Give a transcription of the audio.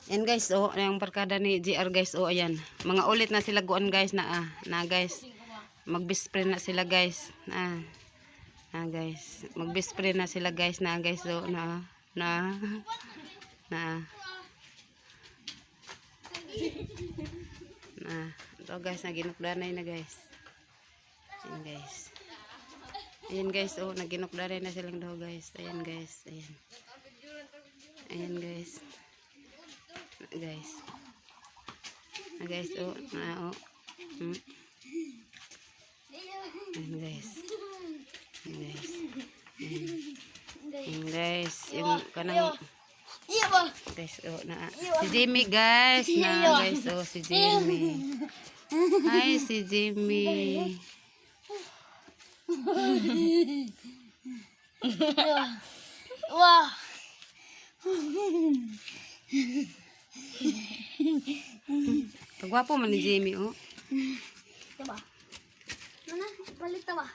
Yan guys, oh, yung barkada ni GR guys, oh, ayan. Mga ulit na sila guan guys na guys. Mag-bespray na sila guys. Guys. Mag-bespray na sila guys na guys, oh, na. Ito guys, naginukdanay na guys. Ayan guys. Ayan guys, oh, naginukdanay na silang daw guys. Ayan guys, ayan. Ayan guys. Guys. Guys, oh, oh. Ayan guys. Ayan guys. Ayan guys, yung kanang guys, oh, si Jimmy guys, guys, oh, si Jimmy. Hi, si Jimmy. Wah. Kagwapo man ni Jimmy, oh. Diba? Mana? Balik ta ba?